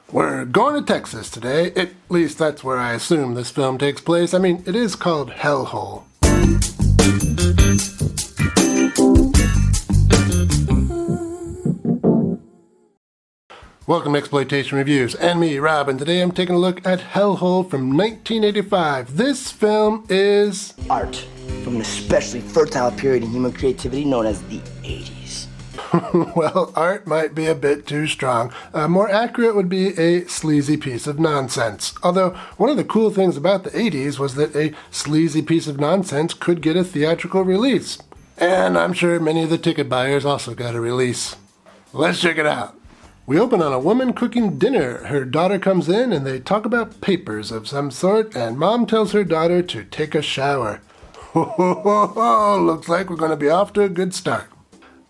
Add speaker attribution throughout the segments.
Speaker 1: We're going to Texas today. At least that's where I assume this film takes place. I mean, it is called Hellhole. Welcome to Exploitation Reviews, and me, Rob, and today I'm taking a look at Hellhole from 1985. This film is
Speaker 2: art from an especially fertile period in human creativity known as the 80s.
Speaker 1: Well, art might be a bit too strong. More accurate would be a sleazy piece of nonsense. Although, one of the cool things about the 80s was that a sleazy piece of nonsense could get a theatrical release. And I'm sure many of the ticket buyers also got a release. Let's check it out. We open on a woman cooking dinner. Her daughter comes in and they talk about papers of some sort, and Mom tells her daughter to take a shower. Ho ho ho ho! Looks like we're going to be off to a good start.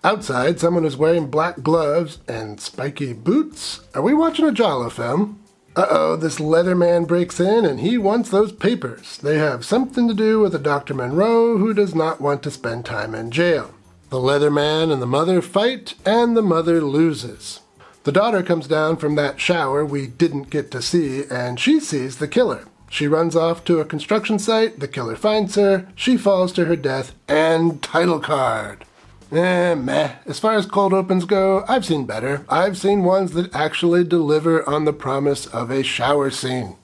Speaker 1: Outside, someone is wearing black gloves and spiky boots. Are we watching a Giallo film? Uh-oh, this leather man breaks in and he wants those papers. They have something to do with a Dr. Monroe who does not want to spend time in jail. The leather man and the mother fight, and the mother loses. The daughter comes down from that shower we didn't get to see, and she sees the killer. She runs off to a construction site, the killer finds her, she falls to her death, and title card. Meh. As far as cold opens go, I've seen better. I've seen ones that actually deliver on the promise of a shower scene.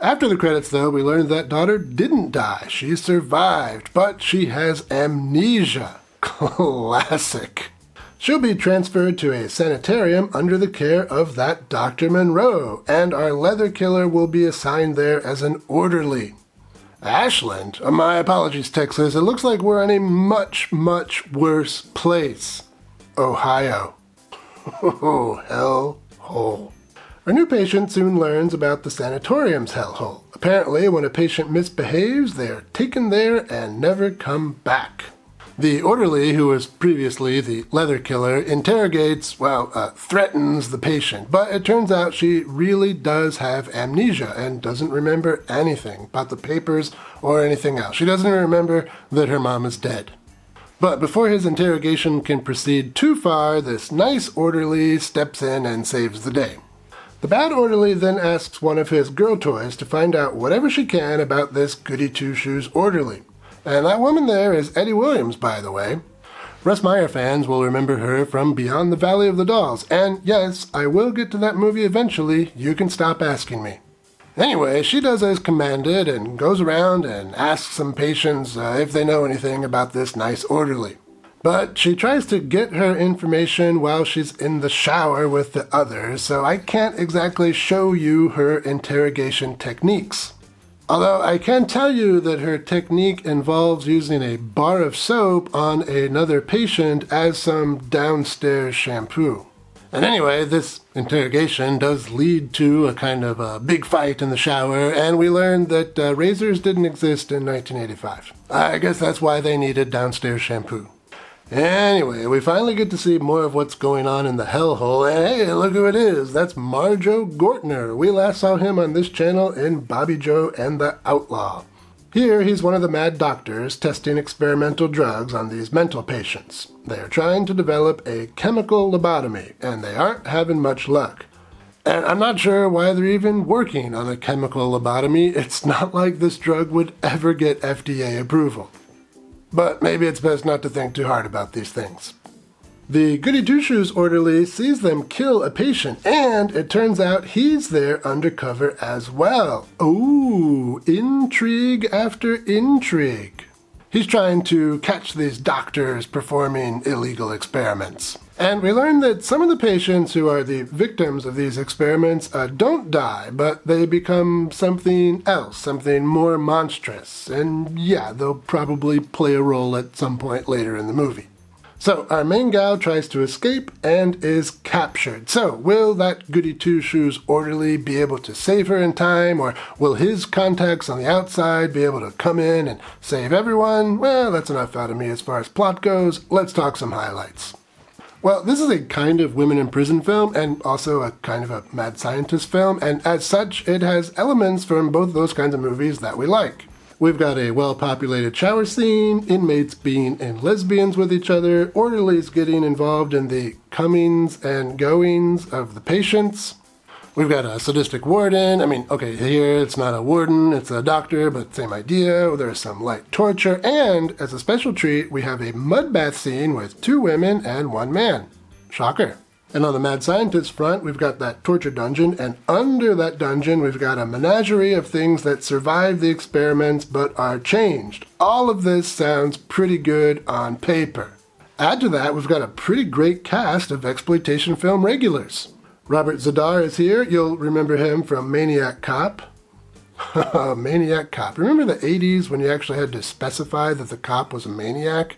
Speaker 1: After the credits, though, we learned that daughter didn't die. She survived, but she has amnesia. Classic. She'll be transferred to a sanitarium under the care of that Dr. Monroe, and our leather killer will be assigned there as an orderly. Ashland? My apologies, Texas. It looks like we're in a much, much worse place. Ohio. Oh, hellhole. Our new patient soon learns about the sanatorium's hellhole. Apparently, when a patient misbehaves, they are taken there and never come back. The orderly, who was previously the leather killer, threatens the patient, but it turns out she really does have amnesia and doesn't remember anything about the papers or anything else. She doesn't even remember that her mom is dead. But before his interrogation can proceed too far, this nice orderly steps in and saves the day. The bad orderly then asks one of his girl toys to find out whatever she can about this goody two-shoes orderly. And that woman there is Edy Williams, by the way. Russ Meyer fans will remember her from Beyond the Valley of the Dolls. And yes, I will get to that movie eventually. You can stop asking me. Anyway, she does as commanded and goes around and asks some patients if they know anything about this nice orderly. But she tries to get her information while she's in the shower with the others, so I can't exactly show you her interrogation techniques. Although I can tell you that her technique involves using a bar of soap on another patient as some downstairs shampoo. And anyway, this interrogation does lead to a kind of a big fight in the shower, and we learned that razors didn't exist in 1985. I guess that's why they needed downstairs shampoo. Anyway, we finally get to see more of what's going on in the hellhole, and hey, look who it is. That's Marjoe Gortner. We last saw him on this channel in Bobby Joe and the Outlaw. Here, he's one of the mad doctors testing experimental drugs on these mental patients. They are trying to develop a chemical lobotomy, and they aren't having much luck. And I'm not sure why they're even working on a chemical lobotomy. It's not like this drug would ever get FDA approval. But maybe it's best not to think too hard about these things. The goody two-shoes orderly sees them kill a patient, and it turns out he's there undercover as well. Ooh, intrigue after intrigue. He's trying to catch these doctors performing illegal experiments. And we learn that some of the patients who are the victims of these experiments don't die, but they become something else, something more monstrous. And yeah, they'll probably play a role at some point later in the movie. So our main gal tries to escape and is captured. So will that goody two-shoes orderly be able to save her in time, or will his contacts on the outside be able to come in and save everyone? Well, that's enough out of me as far as plot goes. Let's talk some highlights. Well, this is a kind of women in prison film and also a kind of a mad scientist film, and as such, it has elements from both those kinds of movies that we like. We've got a well-populated shower scene, inmates being in lesbians with each other, orderlies getting involved in the comings and goings of the patients. We've got a sadistic warden. Okay, here it's not a warden, it's a doctor, but same idea. There's some light torture, and as a special treat, we have a mud bath scene with 2 women and 1 man. Shocker. And on the mad scientist front, we've got that torture dungeon, and under that dungeon, we've got a menagerie of things that survive the experiments but are changed. All of this sounds pretty good on paper. Add to that, we've got a pretty great cast of exploitation film regulars. Robert Zadar is here. You'll remember him from Maniac Cop. Maniac Cop. Remember the 80s when you actually had to specify that the cop was a maniac?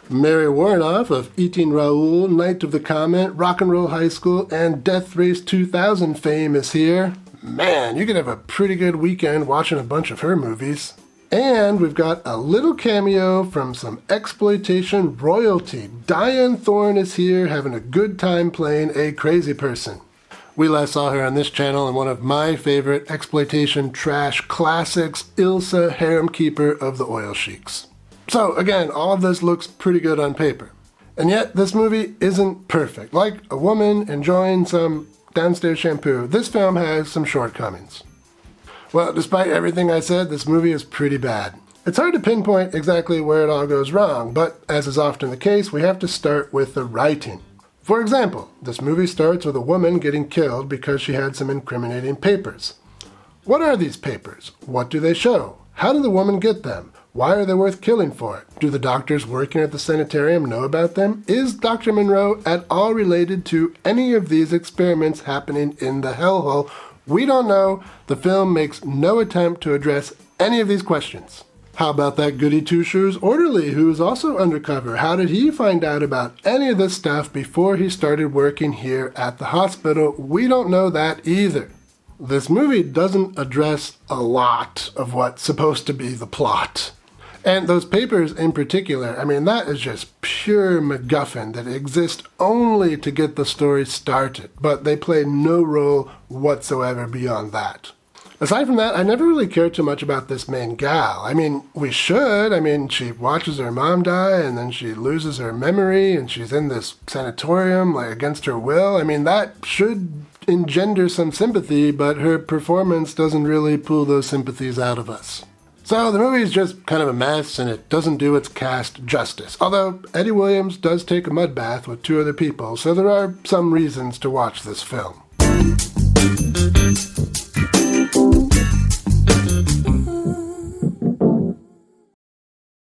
Speaker 1: Mary Woronov of Eating Raoul, Night of the Comet, Rock and Roll High School, and Death Race 2000 fame is here. Man, you could have a pretty good weekend watching a bunch of her movies. And we've got a little cameo from some exploitation royalty. Dianne Thorne is here having a good time playing a crazy person. We last saw her on this channel in one of my favorite exploitation trash classics, Ilsa, Harem Keeper of the Oil Sheiks. So again, all of this looks pretty good on paper. And yet this movie isn't perfect. Like a woman enjoying some downstairs shampoo, this film has some shortcomings. Well, despite everything I said, this movie is pretty bad. It's hard to pinpoint exactly where it all goes wrong, but as is often the case, we have to start with the writing. For example, this movie starts with a woman getting killed because she had some incriminating papers. What are these papers? What do they show? How did the woman get them? Why are they worth killing for? Do the doctors working at the sanitarium know about them? Is Dr. Monroe at all related to any of these experiments happening in the Hellhole? We don't know. The film makes no attempt to address any of these questions. How about that goody two-shoes orderly who's also undercover? How did he find out about any of this stuff before he started working here at the hospital? We don't know that either. This movie doesn't address a lot of what's supposed to be the plot. And those papers in particular, that is just pure MacGuffin that exist only to get the story started, but they play no role whatsoever beyond that. Aside from that, I never really cared too much about this main gal. We should. She watches her mom die, and then she loses her memory, and she's in this sanatorium, against her will. That should engender some sympathy, but her performance doesn't really pull those sympathies out of us. So the movie is just kind of a mess, and it doesn't do its cast justice. Although Edy Williams does take a mud bath with 2 other people, so there are some reasons to watch this film.